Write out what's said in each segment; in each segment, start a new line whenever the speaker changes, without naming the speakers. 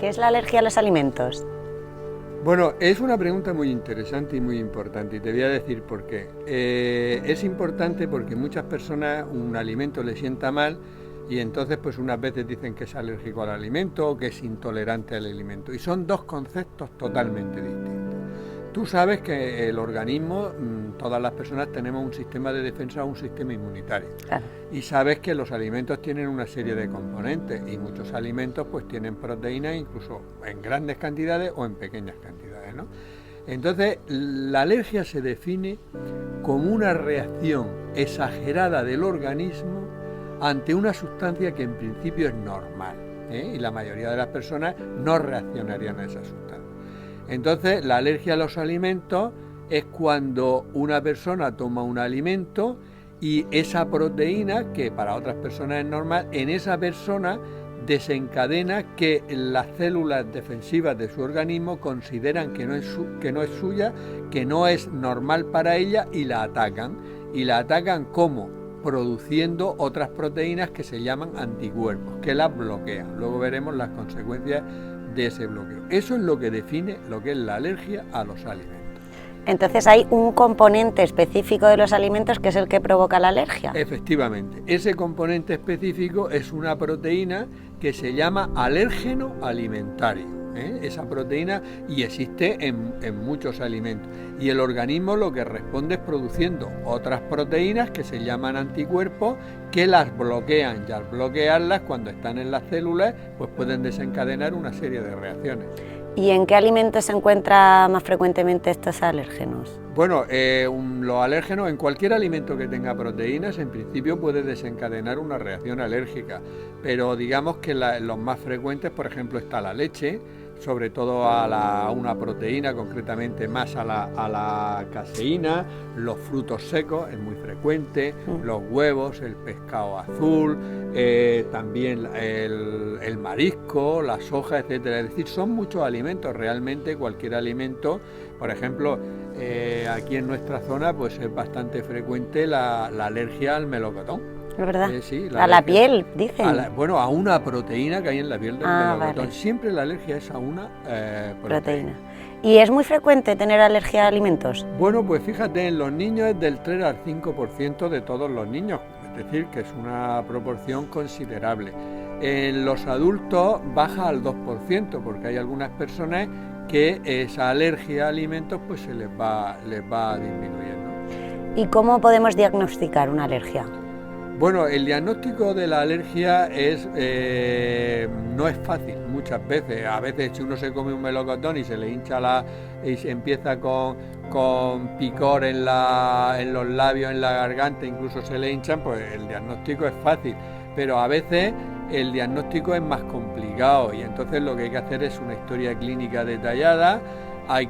¿Qué es la alergia a los alimentos?
Bueno, es una pregunta muy interesante y muy importante, y te voy a decir por qué. Es importante porque muchas personas un alimento les sienta mal y entonces pues unas veces dicen que es alérgico al alimento o que es intolerante al alimento, y son dos conceptos totalmente distintos. Tú sabes que el organismo, todas las personas tenemos un sistema de defensa o un sistema inmunitario.
Claro.
Y sabes que los alimentos tienen una serie de componentes y muchos alimentos pues tienen proteínas incluso en grandes cantidades o en pequeñas cantidades, ¿no? Entonces, la alergia se define como una reacción exagerada del organismo ante una sustancia que en principio es normal, y la mayoría de las personas no reaccionarían a esa sustancia. Entonces, la alergia a los alimentos es cuando una persona toma un alimento y esa proteína, que para otras personas es normal, en esa persona desencadena que las células defensivas de su organismo consideran que no es suya, que no es normal para ella, y la atacan. ¿Y la atacan cómo? Produciendo otras proteínas que se llaman anticuerpos, que las bloquean. Luego veremos las consecuencias de ese bloqueo. Eso es lo que define lo que es la alergia a los alimentos.
Entonces hay un componente específico de los alimentos que es el que provoca la alergia.
Efectivamente, ese componente específico es una proteína que se llama alérgeno alimentario. Esa proteína, y existe en muchos alimentos, y el organismo lo que responde es produciendo otras proteínas que se llaman anticuerpos, que las bloquean, y al bloquearlas, cuando están en las células, pues pueden desencadenar una serie de reacciones.
¿Y en qué alimentos se encuentran más frecuentemente estos alérgenos?
Bueno, los alérgenos, en cualquier alimento que tenga proteínas, en principio puede desencadenar una reacción alérgica, pero digamos que los más frecuentes, por ejemplo, está la leche, sobre todo a una proteína, concretamente más a la caseína, los frutos secos, es muy frecuente, los huevos, el pescado azul, también el marisco, la soja, etcétera. Es decir, son muchos alimentos, realmente cualquier alimento. Por ejemplo, aquí en nuestra zona pues es bastante frecuente la alergia al melocotón.
¿Es verdad?
Sí,
a la piel, dicen.
A una proteína que hay en la piel del melocotón.
Vale.
Siempre la alergia es a una proteína.
¿Y es muy frecuente tener alergia a alimentos?
Bueno, pues fíjate, en los niños es del 3 al 5% de todos los niños, es decir, que es una proporción considerable. En los adultos baja al 2%, porque hay algunas personas que esa alergia a alimentos pues se les va disminuyendo.
¿Y cómo podemos diagnosticar una alergia?
Bueno, el diagnóstico de la alergia no es fácil muchas veces. A veces si uno se come un melocotón y se le hincha y se empieza con picor en los labios, en la garganta, incluso se le hinchan, pues el diagnóstico es fácil. Pero a veces el diagnóstico es más complicado y entonces lo que hay que hacer es una historia clínica detallada. A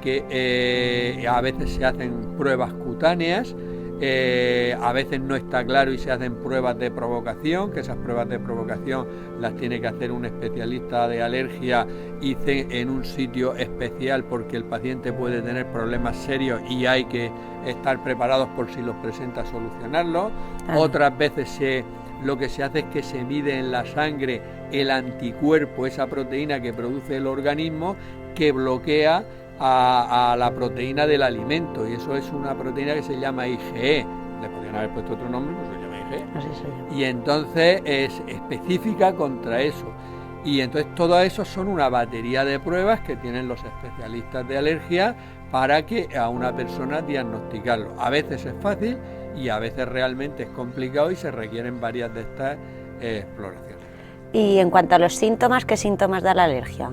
veces se hacen pruebas cutáneas. A veces no está claro y se hacen pruebas de provocación, que esas pruebas de provocación las tiene que hacer un especialista de alergia y en un sitio especial, porque el paciente puede tener problemas serios y hay que estar preparados por si los presenta, solucionarlos. Otras veces lo que se hace es que se mide en la sangre el anticuerpo, esa proteína que produce el organismo, que bloquea a la proteína del alimento, y eso es una proteína que se llama IgE. Le podrían haber puesto otro nombre, pues se llama IgE.
Así se llama.
Y entonces es específica contra eso. Y entonces todo eso son una batería de pruebas que tienen los especialistas de alergia para que a una persona diagnosticarlo. A veces es fácil y a veces realmente es complicado y se requieren varias de estas exploraciones.
Y en cuanto a los síntomas, ¿qué síntomas da la alergia?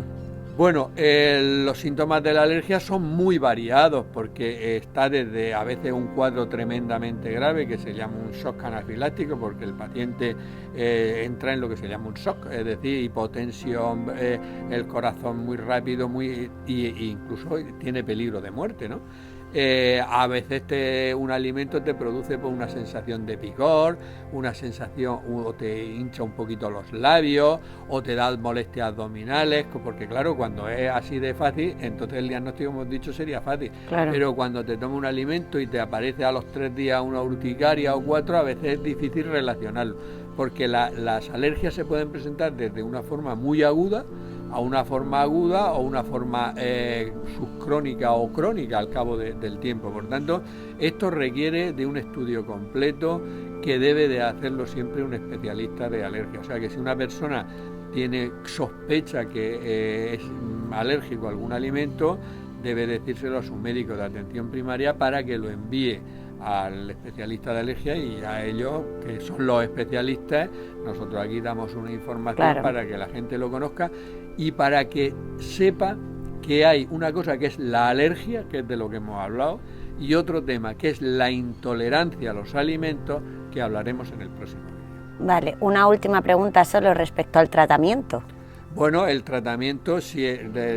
Bueno, los síntomas de la alergia son muy variados, porque está desde a veces un cuadro tremendamente grave que se llama un shock anafiláctico, porque el paciente entra en lo que se llama un shock, es decir, hipotensión, el corazón muy rápido, incluso tiene peligro de muerte, ¿no? A veces un alimento te produce pues, una sensación de picor, una sensación, o te hincha un poquito los labios, o te da molestias abdominales, porque claro, cuando es así de fácil, entonces el diagnóstico, hemos dicho, sería fácil.
Claro.
Pero cuando te toma un alimento y te aparece a los 3 días una urticaria o 4, a veces es difícil relacionarlo, porque las alergias se pueden presentar desde una forma muy aguda a una forma aguda o una forma subcrónica o crónica al cabo del tiempo. Por tanto, esto requiere de un estudio completo que debe de hacerlo siempre un especialista de alergia. O sea que si una persona tiene sospecha que es alérgico a algún alimento, debe decírselo a su médico de atención primaria para que lo envíe al especialista de alergia, y a ellos, que son los especialistas, nosotros aquí damos una información para que la gente lo conozca y para que sepa que hay una cosa que es la alergia, que es de lo que hemos hablado, y otro tema que es la intolerancia a los alimentos, que hablaremos en el próximo vídeo.
Vale, una última pregunta solo respecto al tratamiento.
Bueno, el tratamiento, si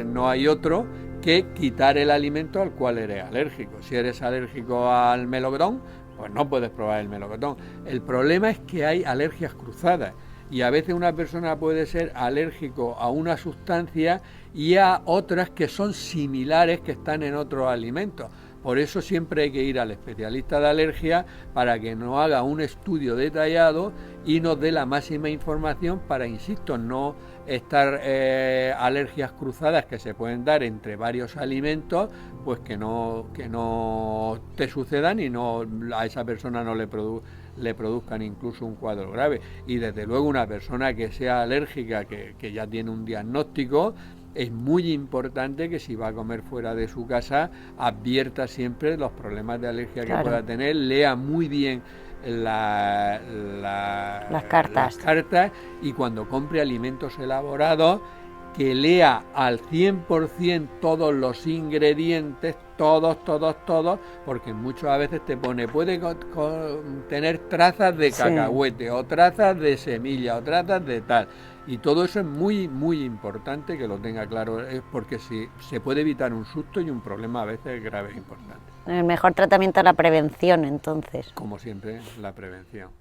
no hay otro que quitar el alimento al cual eres alérgico. Si eres alérgico al melocotón, pues no puedes probar el melocotón. El problema es que hay alergias cruzadas, y a veces una persona puede ser alérgico a una sustancia y a otras que son similares, que están en otros alimentos. Por eso siempre hay que ir al especialista de alergia para que nos haga un estudio detallado y nos dé la máxima información para, insisto, no estar alergias cruzadas que se pueden dar entre varios alimentos, pues que no te sucedan y no a esa persona no le produzcan incluso un cuadro grave. Y desde luego una persona que sea alérgica, que ya tiene un diagnóstico, es muy importante que si va a comer fuera de su casa advierta siempre los problemas de alergia que pueda tener, lea muy bien las cartas, y cuando compre alimentos elaborados, que lea al 100% todos los ingredientes, todos, porque muchas a veces te pone, puede tener trazas de cacahuete, o trazas de semilla, o trazas de tal. Y todo eso es muy, muy importante que lo tenga claro, porque se puede evitar un susto y un problema a veces grave e importante.
El mejor tratamiento es la prevención, entonces.
Como siempre, la prevención.